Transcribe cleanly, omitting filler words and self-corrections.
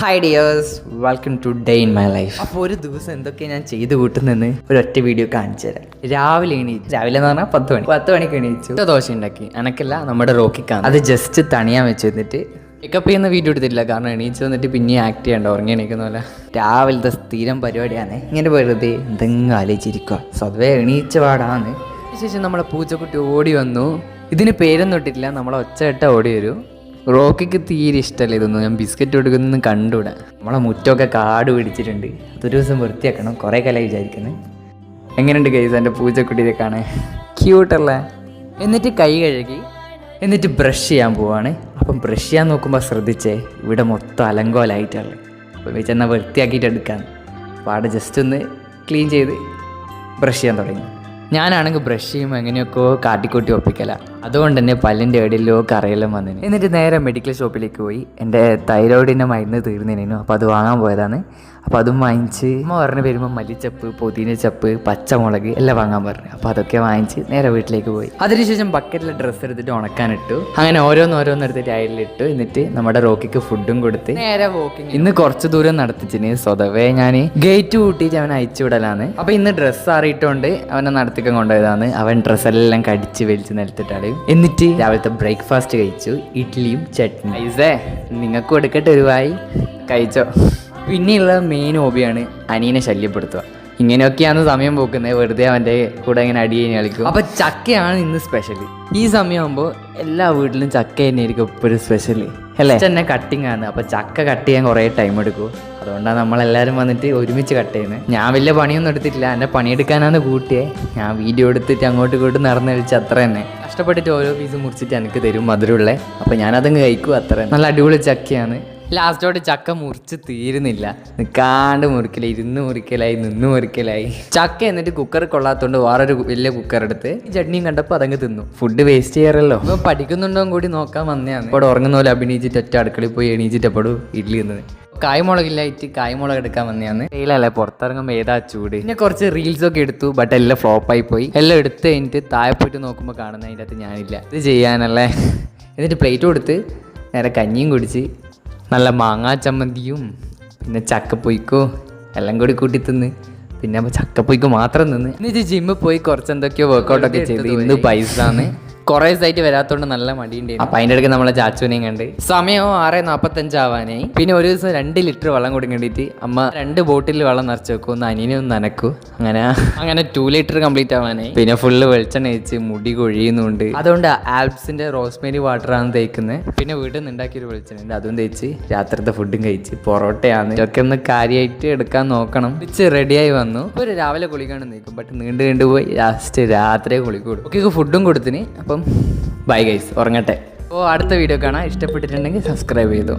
Hi dears, welcome today in my life. അപ്പോൾ ഒരു ദിവസം എന്തൊക്കെ ഞാൻ ചെയ്ത് കൂട്ടുന്നെന്ന് ഒരൊറ്റ വീഡിയോ കാണിച്ചു തരാം. രാവിലെ എന്ന് പറഞ്ഞാൽ 10 മണിക്ക് എണീച്ചു. ദോശ ഉണ്ടാക്കി. എനക്കല്ല, നമ്മുടെ റോക്കിക്കാണ്. അത് ജസ്റ്റ് തണിയാൻ വെച്ച് വന്നിട്ട് പിക്കപ്പ് ചെയ്യുന്ന വീഡിയോ എടുത്തിട്ടില്ല, കാരണം എണീച്ച് വന്നിട്ട് പിന്നെ ആക്ട് ചെയ്യണ്ട, ഉറങ്ങി എണീക്കുന്ന പോലെ. രാവിലത്തെ സ്ഥിരം പരിപാടിയാണ് ഇങ്ങനെ വെറുതെ എന്തെങ്കിലും ആലോചിച്ചിരിക്കുക. സ്വതവേ എണീച്ച പാടാന്ന്. ശേഷം നമ്മളെ പൂച്ചക്കുട്ടി ഓടി വന്നു. ഇതിന് പേരൊന്നും ഇട്ടിട്ടില്ല, നമ്മളെ ഒച്ചയിട്ട ഓടി വരും. റോക്കിക്ക് തീരെ ഇഷ്ടമല്ല ഇതൊന്നും. ഞാൻ ബിസ്ക്കറ്റ് കൊടുക്കുന്നൊന്നും കണ്ടുകൂടാ. നമ്മളെ മുറ്റമൊക്കെ കാട് പിടിച്ചിട്ടുണ്ട്. അതൊരു ദിവസം വൃത്തിയാക്കണം. കുറേ കാലം വിചാരിക്കുന്നത്. എങ്ങനെയുണ്ട് ഗൈസ് എൻ്റെ പൂച്ചക്കുട്ടിയെ കാണാൻ? ക്യൂട്ടല്ലേ? എന്നിട്ട് കൈ കഴുകി എന്നിട്ട് ബ്രഷ് ചെയ്യാൻ പോവാണ്. അപ്പം ബ്രഷ് ചെയ്യാൻ നോക്കുമ്പോൾ ശ്രദ്ധിച്ചേ, ഇവിടെ മൊത്തം അലങ്കോലായിട്ടുള്ളത്. അപ്പോൾ വെച്ചെന്നാൽ വൃത്തിയാക്കിയിട്ട് എടുക്കാൻ. അപ്പോൾ അവിടെ ജസ്റ്റ് ഒന്ന് ക്ലീൻ ചെയ്ത് ബ്രഷ് ചെയ്യാൻ തുടങ്ങി. ഞാനാണെങ്കിൽ ബ്രഷ് ചെയ്യുമ്പോൾ എങ്ങനെയൊക്കെ കാട്ടിക്കൂട്ടി ഒപ്പിക്കല. അതുകൊണ്ട് തന്നെ പല്ലിൻ്റെ ഇടയിലോ കറയെല്ലാം വന്നിന്. എന്നിട്ട് നേരെ മെഡിക്കൽ ഷോപ്പിലേക്ക് പോയി. എൻ്റെ തൈറോയിഡിൻ്റെ മരുന്ന് തീർന്നിരുന്നു. അപ്പോൾ അത് വാങ്ങാൻ പോയതാണ്. അപ്പോൾ അതും വാങ്ങിച്ച് അമ്മ പറഞ്ഞ് വരുമ്പോൾ മല്ലിച്ചപ്പ്, പുതിനച്ചപ്പ്, പച്ചമുളക് എല്ലാം വാങ്ങാൻ പറഞ്ഞു. അപ്പോൾ അതൊക്കെ വാങ്ങിച്ച് നേരെ വീട്ടിലേക്ക് പോയി. അതിനുശേഷം ബക്കറ്റിലെ ഡ്രസ്സ് എടുത്തിട്ട് ഉണക്കാനിട്ടു. അങ്ങനെ ഓരോന്നോരോന്നെടുത്തിട്ട് അയലിലിട്ടു. എന്നിട്ട് നമ്മുടെ റോക്കിക്ക് ഫുഡും കൊടുത്ത് നേരെ വോക്കിങ്. ഇന്ന് കുറച്ച് ദൂരം നടത്തിച്ചിന്. സ്വതവേ ഞാൻ ഗേറ്റ് കൂട്ടിയിട്ട് അവനെ അയച്ചു വിടലാണ്. അപ്പോൾ ഇന്ന് ഡ്രസ്സ് അറിയിട്ടോണ്ട് അവനെ നടത്തിക്കാൻ കൊണ്ടുപോയതാണ്. അവൻ ഡ്രസ്സെല്ലാം കടിച്ച് വലിച്ച് നിലത്തിട്ടാണ്. എന്നിട്ട് രാവിലത്തെ ബ്രേക്ക്ഫാസ്റ്റ് കഴിച്ചു. ഇഡ്ഡലിയും ചട്നി. ഐസേ, നിങ്ങൾക്ക് കൊടുക്കട്ടെ ഒരു വായി, കഴിച്ചോ. പിന്നെയുള്ള മെയിൻ ഹോബിയാണ് അനിയനെ ശല്യപ്പെടുത്തുക. ഇങ്ങനെയൊക്കെയാണ് സമയം പോക്കുന്നത്. വെറുതെ അവൻ്റെ കൂടെ ഇങ്ങനെ അടി കഴിഞ്ഞ് കളിക്കും. അപ്പോൾ ചക്കയാണ് ഇന്ന് സ്പെഷ്യൽ. ഈ സമയമാകുമ്പോൾ എല്ലാ വീട്ടിലും ചക്ക തന്നെയായിരിക്കും എപ്പോഴും സ്പെഷ്യൽ അല്ലേ? തന്നെ കട്ടിങ് ആണ്. അപ്പോൾ ചക്ക കട്ട് ചെയ്യാൻ കുറേ ടൈം എടുക്കും. അതുകൊണ്ടാണ് നമ്മളെല്ലാവരും വന്നിട്ട് ഒരുമിച്ച് കട്ട് ചെയ്യുന്നത്. ഞാൻ വലിയ പണിയൊന്നും എടുത്തിട്ടില്ല. എന്നെ പണിയെടുക്കാനാണ് കൂട്ടിയേ. ഞാൻ വീഡിയോ എടുത്തിട്ട് അങ്ങോട്ടും ഇങ്ങോട്ടും നടന്ന് കഴിച്ച് അത്ര തന്നെ. കഷ്ടപ്പെട്ടിട്ട് ഓരോ പീസ് മുറിച്ചിട്ട് എനിക്ക് തരും മധുരമുള്ള. അപ്പോൾ ഞാനതങ്ങ് കഴിക്കും. അത്ര നല്ല അടിപൊളി ചക്കയാണ്. ലാസ്റ്റോട്ട് ചക്ക മുറിച്ച് തീരുന്നില്ല. നിൽക്കാണ്ട് മുറിക്കലായി, ഇരുന്ന് മുറിക്കലായി, നിന്ന് മുറിക്കലായി. ചക്ക എന്നിട്ട് കുക്കർ കൊള്ളാത്തതുകൊണ്ട് വേറൊരു വലിയ കുക്കർ എടുത്ത് ചട്നിയും കണ്ടപ്പോൾ അതങ്ങ് തിന്നു. ഫുഡ് വേസ്റ്റ് ചെയ്യാറല്ലോ. ഇപ്പോൾ പഠിക്കുന്നുണ്ടോ കൂടി നോക്കാൻ വന്നതാണ്. ഇപ്പോൾ ഉറങ്ങുന്ന പോലെ അഭിനയിച്ചിട്ട് ഒറ്റ അടുക്കളയിൽ പോയി എണീച്ചിട്ട് എപ്പോഴും ഇഡ്ഡലി തിന്നത്. കായ്മുളകില്ലായിട്ട് കായ്മുളക് എടുക്കാൻ വന്നതാണ്. വെയിലല്ലേ, പുറത്തിറങ്ങുമ്പോൾ ഏതാ ചൂട്. പിന്നെ കുറച്ച് റീൽസൊക്കെ എടുത്തു. ബട്ട് എല്ലാം ഫ്ലോപ്പായി പോയി. എല്ലാം എടുത്ത് കഴിഞ്ഞിട്ട് താഴെ പോയിട്ട് നോക്കുമ്പോൾ കാണുന്ന അതിൻ്റെ അകത്ത് ഞാനില്ല. ഇത് ചെയ്യാനല്ലേ. എന്നിട്ട് പ്ലേറ്റ് കൊടുത്ത് നേരെ കഞ്ഞിയും കുടിച്ച് നല്ല മാങ്ങാ ചമ്മന്തിയും പിന്നെ ചക്കപ്പൊയ്ക്കോ എല്ലാം കൂടി കൂട്ടി തിന്ന്. പിന്നെ ചക്കപ്പൊയ്ക്ക് മാത്രം തിന്ന്. എന്നിട്ട് ജിമ്മിൽ പോയി കുറച്ച് എന്തൊക്കെയോ വർക്കൗട്ടൊക്കെ ചെയ്ത്. ഇന്ന് പൈസയാണ് കുറേ ദിവസമായിട്ട് വരാത്തോണ്ട് നല്ല മടിയുണ്ടായിരുന്നു. അപ്പം അതിൻ്റെ ഇടയ്ക്ക് നമ്മളെ ചാച്ചുവിനെയും കണ്ട്. സമയം 6:45 ആവാനായി. പിന്നെ ഒരു ദിവസം 2 ലിറ്റർ വെള്ളം കുടിക്കേണ്ടിയിട്ട് അമ്മ 2 ബോട്ടിൽ വെള്ളം നിറച്ച് വെക്കും. ഒന്ന് അനിയനും നനക്കും. അങ്ങനെ 2 ലിറ്റർ കംപ്ലീറ്റ് ആവാനായി. പിന്നെ ഫുള്ള് വെളിച്ചെണ്ണ വെച്ച് മുടി കൊഴിയുന്നുണ്ട്. അതുകൊണ്ട് ആൽപ്സിൻ്റെ റോസ്മേരി വാട്ടറാണ് തേക്കുന്നത്. പിന്നെ വീട്ടിൽ നിന്ന് ഉണ്ടാക്കിയൊരു വെളിച്ചെണ്ണ അതും തേച്ച് രാത്രിത്തെ ഫുഡും കഴിച്ച്. പൊറോട്ടയാണ്. ഇതൊക്കെ ഒന്ന് കാര്യമായിട്ട് എടുക്കാൻ നോക്കണം. വെച്ച് റെഡിയായി വന്നു. ഒരു രാവിലെ കുളിക്കാണ്ട് നിൽക്കും. ബട്ട് നീണ്ടു പോയി ലാസ്റ്റ് രാത്രിയെ കുളിക്കൂടും. ഒക്കെ ഫുഡും കൊടുത്തിന്. അപ്പം ബൈ ഗൈസ്, ഉറങ്ങട്ടെ. അപ്പോൾ അടുത്ത വീഡിയോ കാണാം. ഇഷ്ടപ്പെട്ടിട്ടുണ്ടെങ്കിൽ സബ്സ്ക്രൈബ് ചെയ്തോ.